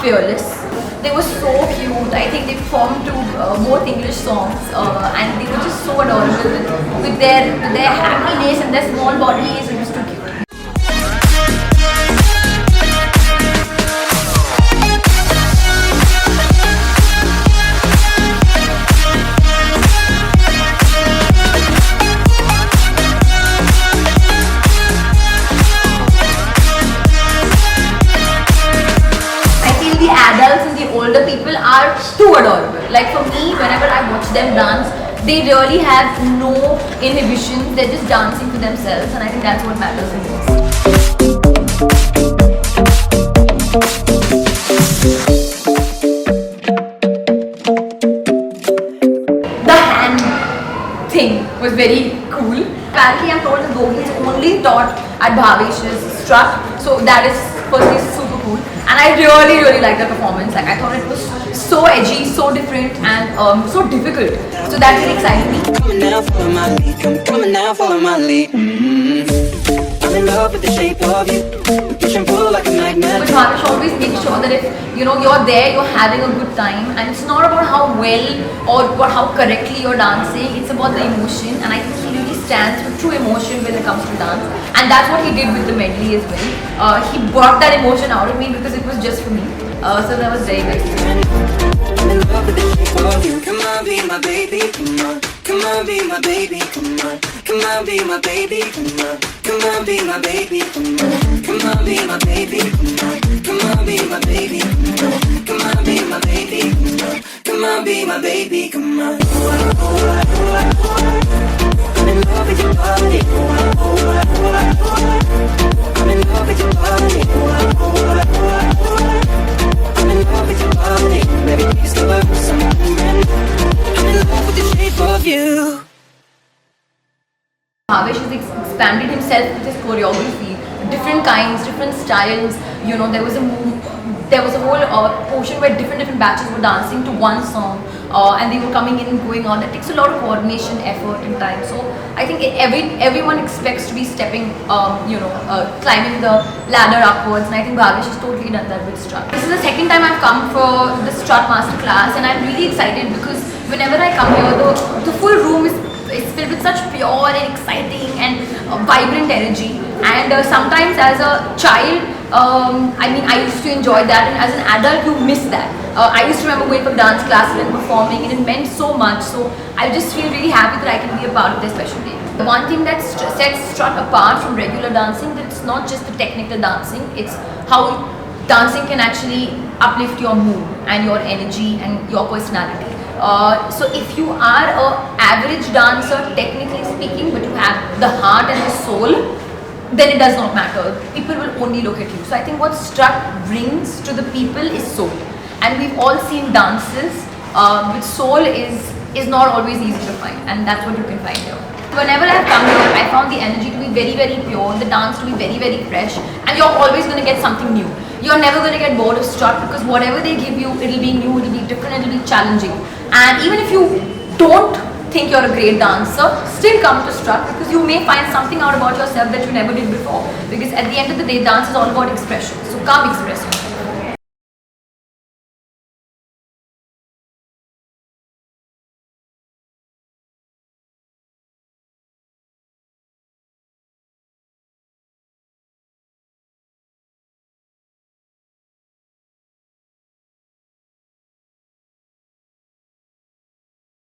fearless. They were so cute. I think they performed to both English songs, and they were just so adorable with their happiness and their small bodies. It was too cute. The adults and the older people are too adorable. Like for me, whenever I watch them dance, they really have no inhibitions. They're just dancing to themselves, and I think that's what matters the most. The hand thing was very cool. Apparently, I'm told that Gogi is only taught at Bhavesh's strut, so that is firstly super cool. And I really liked the performance. Like I thought it was so edgy, so different, and so difficult. So that really excited me. Coming now, follow my lead. Coming now, follow my lead. I'm in love with the shape of you. We push and pull like a magnet. But Bhavesh always makes sure that if you're there, you're having a good time, and it's not about how well or how correctly you're dancing. It's about the emotion, and I think he really stands for true emotion when it comes to dance, and that's what he did with the medley as well. He brought that emotion out of me because it was just for me. So that was very nice. I'm in love with the shape of you. Come on, be my baby. Come on, come on, be my baby. Come on, come on, be my baby. Come on, come on, be my baby. Come on, come on, be my baby. Come on, come on, be my baby. Come on, be my baby. Come on, be my baby. Come on. I'm in love with your body. I'm in love with your body. I'm in love with your body. Baby, please give up something. I'm in love with the shape of you. Bhavesh has expanded himself with his choreography, different kinds, different styles. There was a whole portion where different batches were dancing to one song, and they were coming in and going on. It takes a lot of coordination, effort, and time. So I think everyone expects to be stepping, climbing the ladder upwards, and I think Bhavesh has totally done that with strut. This is the second time I've come for the strut master class, and I'm really excited because whenever I come here, the full room is filled with such pure and exciting and vibrant energy. And sometimes as a child, I used to enjoy that, and as an adult you miss that. I used to remember going for dance classes and performing, and it meant so much. So I just feel really happy that I can be a part of this special day. The one thing that sets strut apart from regular dancing, that it's not just the technical dancing, it's how dancing can actually uplift your mood and your energy and your personality. So if you are an average dancer, technically speaking, but you have the heart and the soul, then it does not matter. People will only look at you. So I think what strut brings to the people is soul. And we've all seen dances with soul is not always easy to find, and that's what you can find here. Whenever I've come here, I found the energy to be very pure, the dance to be very fresh, and you're always going to get something new. You're never going to get bored of strut because whatever they give you, it'll be new, it'll be different, it'll be challenging. And even if you don't think you're a great dancer, still come to strut because you may find something out about yourself that you never did before. Because at the end of the day, dance is all about expression. So come express yourself.